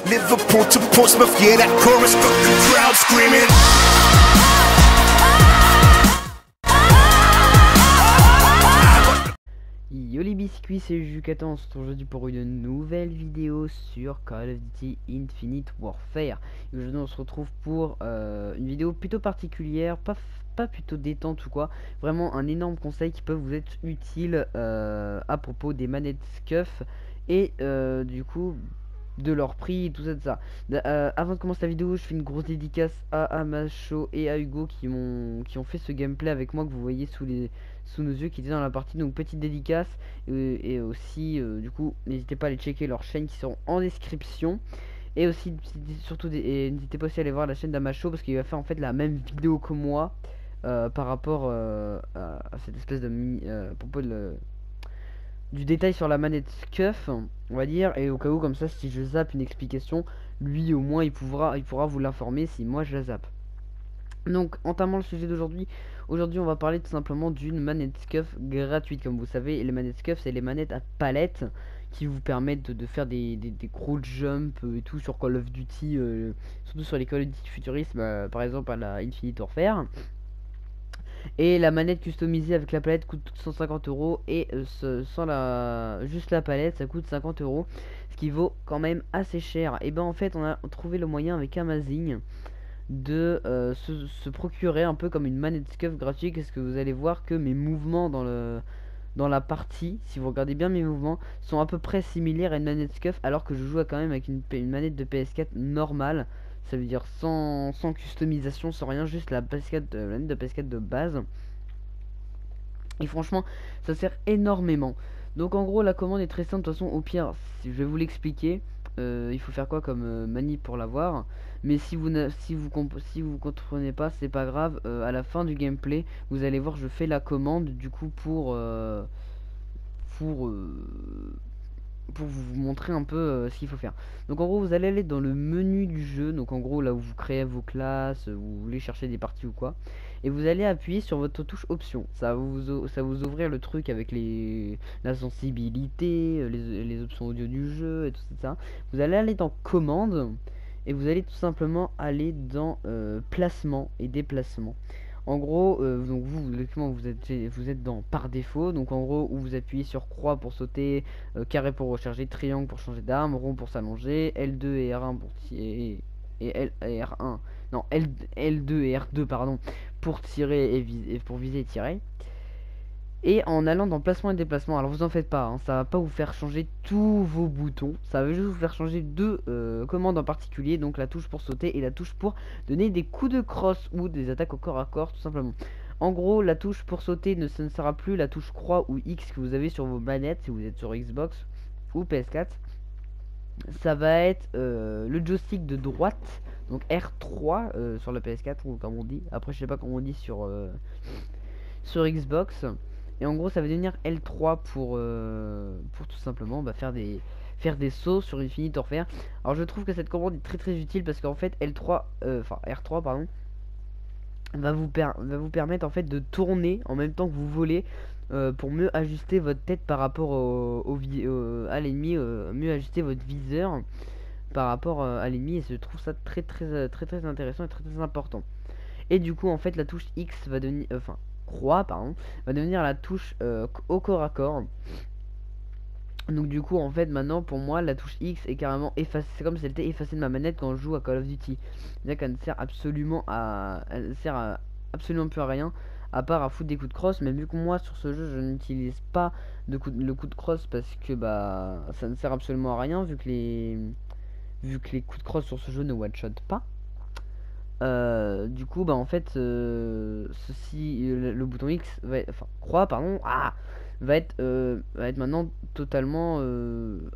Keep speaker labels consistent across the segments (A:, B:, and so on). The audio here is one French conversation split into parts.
A: Liverpool to Portsmouth, yeah, that chorus got the crowd screaming.
B: Yo les biscuits, c'est Jucatan, on se retrouve aujourd'hui pour une nouvelle vidéo sur Call of Duty Infinite Warfare. Et aujourd'hui on se retrouve pour une vidéo plutôt particulière, pas plutôt détente ou quoi. Vraiment un énorme conseil qui peut vous être utile à propos des manettes SCUF et du coup de leur prix et tout ça. Avant de commencer la vidéo, je fais une grosse dédicace à Amacho et à Hugo qui ont fait ce gameplay avec moi que vous voyez sous nos yeux, qui étaient dans la partie. Donc petite dédicace et aussi du coup n'hésitez pas à aller checker leurs chaînes qui sont en description. Et aussi surtout n'hésitez pas aussi à aller voir la chaîne d'Amacho parce qu'il va faire en fait la même vidéo que moi par rapport à cette espèce de propos du détail sur la manette SCUF, on va dire, et au cas où, comme ça, si je zappe une explication, lui au moins il pourra vous l'informer si moi je la zappe. Donc, entamant le sujet d'aujourd'hui, on va parler tout simplement d'une manette SCUF gratuite. Comme vous savez, et les manettes SCUF, c'est les manettes à palette qui vous permettent de faire des gros jumps et tout sur Call of Duty, surtout sur les Call of Duty futurisme, par exemple à la Infinite Warfare. Et la manette customisée avec la palette coûte 150 € et sans juste la palette ça coûte 50 €, ce qui vaut quand même assez cher. Et ben en fait on a trouvé le moyen avec Amazing de se procurer un peu comme une manette SCUF gratuite. Parce que vous allez voir que mes mouvements dans la partie, si vous regardez bien mes mouvements, sont à peu près similaires à une manette SCUF, alors que je joue quand même avec une manette de PS4 normale. Ça veut dire sans customisation, sans rien, juste la manette de PS4 de base. Et franchement, ça sert énormément. Donc en gros, la commande est très simple. De toute façon, au pire, je vais vous l'expliquer. Il faut faire quoi comme manip pour l'avoir. Mais si vous comprenez pas, c'est pas grave. À la fin du gameplay, vous allez voir, je fais la commande du coup pour vous montrer un peu ce qu'il faut faire. Donc en gros vous allez aller dans le menu du jeu, donc en gros là où vous créez vos classes, vous voulez chercher des parties ou quoi, et vous allez appuyer sur votre touche option. Ça va vous ouvrir le truc avec la sensibilité, les options audio du jeu et tout ça. Vous allez aller dans commande et vous allez tout simplement aller dans placement et déplacement. En gros, donc vous êtes dans par défaut. Donc en gros, où vous appuyez sur croix pour sauter, carré pour recharger, triangle pour changer d'arme, rond pour s'allonger, L2 et R1 pour tirer, et R1, non L2 et R2 pardon pour tirer et pour viser et tirer. Et en allant dans placement et déplacement, alors vous en faites pas, hein, ça va pas vous faire changer tous vos boutons, ça va juste vous faire changer deux commandes en particulier, donc la touche pour sauter et la touche pour donner des coups de crosse ou des attaques au corps à corps tout simplement. En gros, la touche pour sauter ne sera plus la touche croix ou X que vous avez sur vos manettes si vous êtes sur Xbox ou PS4. Ça va être le joystick de droite, donc R3 sur la PS4 ou comme on dit, après je sais pas comment on dit sur Xbox. Et en gros ça va devenir L3 pour tout simplement faire des sauts sur Infinite Warfare. Alors je trouve que cette commande est très utile parce qu'en fait R3 pardon va vous permettre en fait de tourner en même temps que vous volez pour mieux ajuster votre tête par rapport à l'ennemi, mieux ajuster votre viseur par rapport à l'ennemi, et je trouve ça très intéressant et très important. Et du coup en fait la touche X va devenir croix pardon va devenir la touche au corps à corps. Donc du coup en fait maintenant pour moi la touche X est carrément effacée, c'est comme si elle était effacée de ma manette quand je joue à Call of Duty. C'est-à-dire qu'elle ne sert absolument absolument plus à rien à part à foutre des coups de crosse. Mais vu que moi sur ce jeu je n'utilise pas le coup de crosse parce que ça ne sert absolument à rien vu que les coups de crosse sur ce jeu ne one shot pas. Du coup en fait le bouton X croix pardon va être maintenant totalement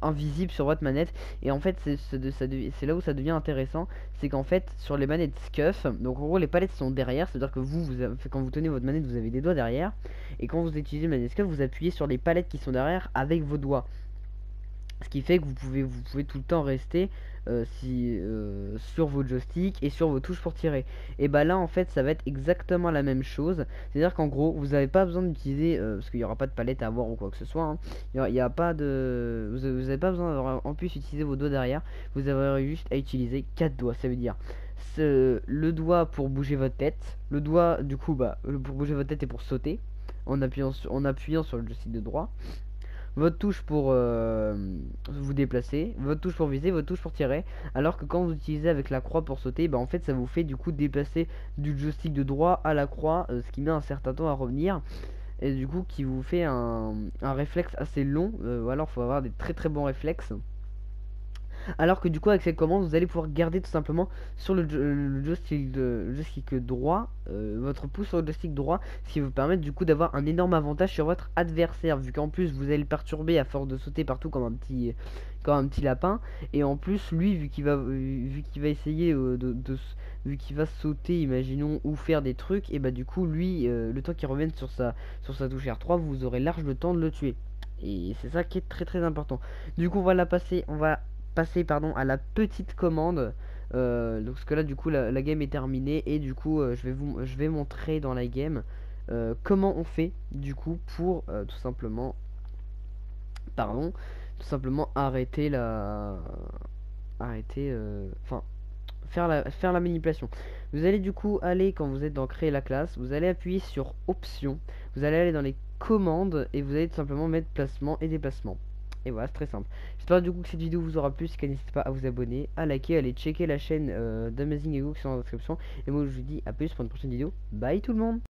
B: invisible sur votre manette. Et en fait c'est là où ça devient intéressant, c'est qu'en fait sur les manettes SCUF, donc en gros les palettes sont derrière, c'est à dire que quand vous tenez votre manette vous avez des doigts derrière, et quand vous utilisez une manette SCUF vous appuyez sur les palettes qui sont derrière avec vos doigts. Ce qui fait que vous pouvez tout le temps rester sur vos joysticks et sur vos touches pour tirer. Et bah là en fait ça va être exactement la même chose. C'est à dire qu'en gros vous n'avez pas besoin d'utiliser parce qu'il n'y aura pas de palette à avoir ou quoi que ce soit, hein. Il y a pas de vous avez pas besoin d'avoir en plus utiliser vos doigts derrière. Vous avez juste à utiliser 4 doigts. Ça veut dire le doigt pour bouger votre tête, le doigt du coup pour bouger votre tête et pour sauter en appuyant sur le joystick de droit, votre touche pour vous déplacer, votre touche pour viser, votre touche pour tirer. Alors que quand vous utilisez avec la croix pour sauter, bah en fait ça vous fait du coup déplacer du joystick de droit à la croix, ce qui met un certain temps à revenir. Et du coup qui vous fait un réflexe assez long, ou alors faut avoir des très bons réflexes. Alors que du coup avec cette commande vous allez pouvoir garder tout simplement sur le joystick droit, votre pouce sur le joystick droit, ce qui va vous permettre du coup d'avoir un énorme avantage sur votre adversaire, vu qu'en plus vous allez le perturber à force de sauter partout comme un petit lapin. Et en plus lui vu qu'il va essayer vu qu'il va sauter, imaginons, ou faire des trucs, et bah du coup lui le temps qu'il revienne sur sa touche R3, vous aurez large le temps de le tuer. Et c'est ça qui est très important. Du coup on va passer à la petite commande. Donc parce que là du coup la game est terminée et du coup je vais montrer dans la game comment on fait du coup pour tout simplement arrêter faire la manipulation. Vous allez du coup aller, quand vous êtes dans créer la classe, vous allez appuyer sur options, vous allez aller dans les commandes et vous allez tout simplement mettre placement et déplacement. Et voilà, c'est très simple. J'espère du coup que cette vidéo vous aura plu. Si n'hésitez pas à vous abonner, à liker, à aller checker la chaîne d'Amazing Ego qui sont dans la description. Et moi je vous dis à plus pour une prochaine vidéo. Bye tout le monde.